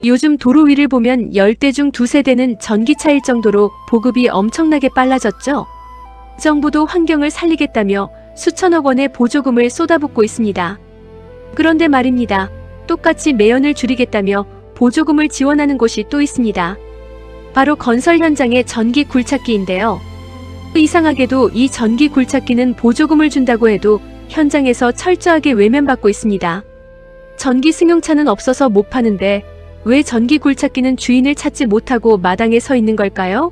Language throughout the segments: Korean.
요즘 도로 위를 보면 10대 중 2세대는 전기차일 정도로 보급이 엄청나게 빨라졌죠. 정부도 환경을 살리겠다며 수천억 원의 보조금을 쏟아붓고 있습니다. 그런데 말입니다. 똑같이 매연을 줄이겠다며 보조금을 지원하는 곳이 또 있습니다. 바로 건설 현장의 전기 굴착기인데요. 이상하게도 이 전기 굴착기는 보조금을 준다고 해도 현장에서 철저하게 외면받고 있습니다. 전기 승용차는 없어서 못 파는데 왜 전기 굴착기는 주인을 찾지 못하고 마당에 서 있는 걸까요?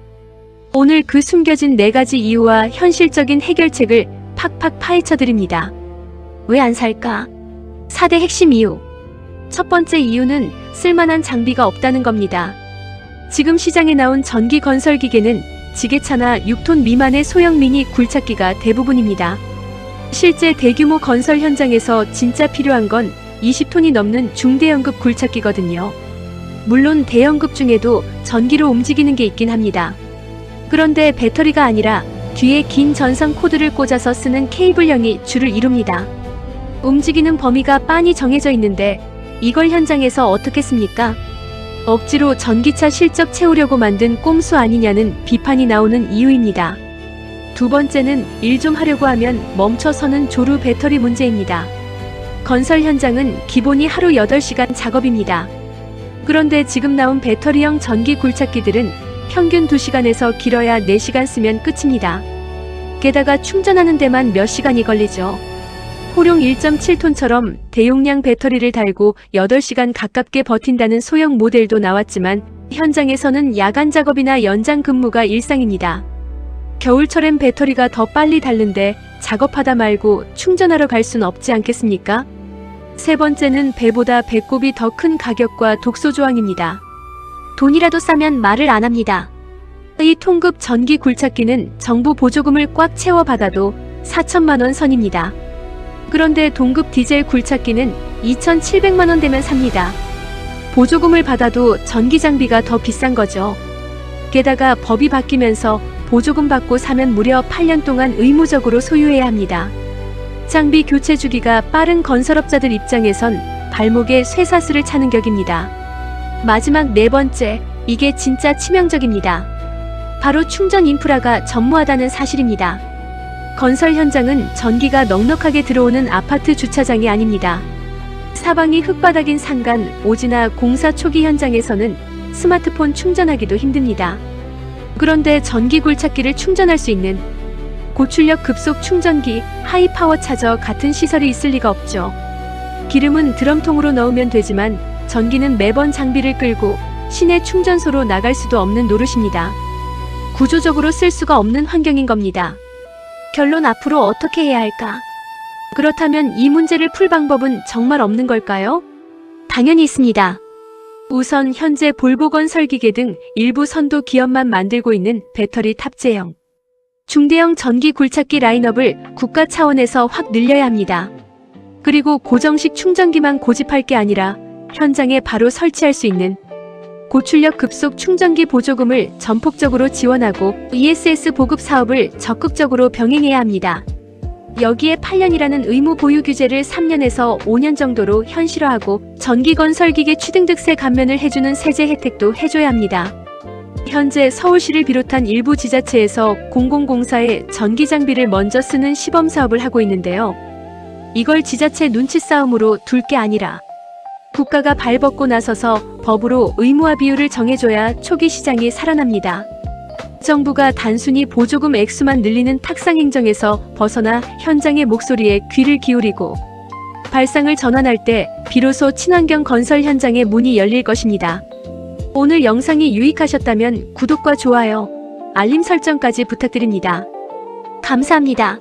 오늘 그 숨겨진 4가지 이유와 현실적인 해결책을 팍팍 파헤쳐드립니다. 왜 안 살까? 4대 핵심 이유. 첫 번째 이유는 쓸만한 장비가 없다는 겁니다. 지금 시장에 나온 전기 건설 기계는 지게차나 6톤 미만의 소형 미니 굴착기가 대부분입니다. 실제 대규모 건설 현장에서 진짜 필요한 건 20톤이 넘는 중대형급 굴착기거든요. 물론 대형급 중에도 전기로 움직이는 게 있긴 합니다. 그런데 배터리가 아니라 뒤에 긴 전선 코드를 꽂아서 쓰는 케이블형이 주를 이룹니다. 움직이는 범위가 빤히 정해져 있는데 이걸 현장에서 어떻게 씁니까? 억지로 전기차 실적 채우려고 만든 꼼수 아니냐는 비판이 나오는 이유입니다. 두 번째는 일 좀 하려고 하면 멈춰서는 조루 배터리 문제입니다. 건설 현장은 기본이 하루 8시간 작업입니다. 그런데 지금 나온 배터리형 전기 굴착기들은 평균 2시간에서 길어야 4시간 쓰면 끝입니다. 게다가 충전하는 데만 몇 시간이 걸리죠. 호룡 1.7톤처럼 대용량 배터리를 달고 8시간 가깝게 버틴다는 소형 모델도 나왔지만 현장에서는 야간 작업이나 연장 근무가 일상입니다. 겨울철엔 배터리가 더 빨리 닳는데 작업하다 말고 충전하러 갈 순 없지 않겠습니까? 세 번째는 배보다 배꼽이 더 큰 가격과 독소 조항입니다. 돈이라도 싸면 말을 안 합니다. 이 통급 전기 굴착기는 정부 보조금을 꽉 채워 받아도 4천만 원 선입니다. 그런데 동급 디젤 굴착기는 2,700만 원 되면 삽니다. 보조금을 받아도 전기 장비가 더 비싼 거죠. 게다가 법이 바뀌면서 보조금 받고 사면 무려 8년 동안 의무적으로 소유해야 합니다. 장비 교체 주기가 빠른 건설업자들 입장에선 발목에 쇠사슬을 차는 격입니다. 마지막 4번째, 이게 진짜 치명적입니다. 바로 충전 인프라가 전무하다는 사실입니다. 건설 현장은 전기가 넉넉하게 들어오는 아파트 주차장이 아닙니다. 사방이 흙바닥인 산간, 오지나 공사 초기 현장에서는 스마트폰 충전하기도 힘듭니다. 그런데 전기 굴착기를 충전할 수 있는 고출력 급속 충전기, 하이파워 차저 같은 시설이 있을 리가 없죠. 기름은 드럼통으로 넣으면 되지만 전기는 매번 장비를 끌고 시내 충전소로 나갈 수도 없는 노릇입니다. 구조적으로 쓸 수가 없는 환경인 겁니다. 결론, 앞으로 어떻게 해야 할까? 그렇다면 이 문제를 풀 방법은 정말 없는 걸까요? 당연히 있습니다. 우선 현재 볼보건 설기계 등 일부 선도 기업만 만들고 있는 배터리 탑재형 중대형 전기 굴착기 라인업을 국가 차원에서 확 늘려야 합니다. 그리고 고정식 충전기만 고집할 게 아니라 현장에 바로 설치할 수 있는 고출력 급속 충전기 보조금을 전폭적으로 지원하고 ESS 보급 사업을 적극적으로 병행해야 합니다. 여기에 8년이라는 의무 보유 규제를 3년에서 5년 정도로 현실화하고 전기 건설기계 취등득세 감면을 해주는 세제 혜택도 해줘야 합니다. 현재 서울시를 비롯한 일부 지자체에서 공공공사에 전기 장비를 먼저 쓰는 시범 사업을 하고 있는데요. 이걸 지자체 눈치 싸움으로 둘 게 아니라 국가가 발벗고 나서서 법으로 의무화 비율을 정해줘야 초기 시장이 살아납니다. 정부가 단순히 보조금 액수만 늘리는 탁상 행정에서 벗어나 현장의 목소리에 귀를 기울이고 발상을 전환할 때 비로소 친환경 건설 현장의 문이 열릴 것입니다. 오늘 영상이 유익하셨다면 구독과 좋아요, 알림 설정까지 부탁드립니다. 감사합니다.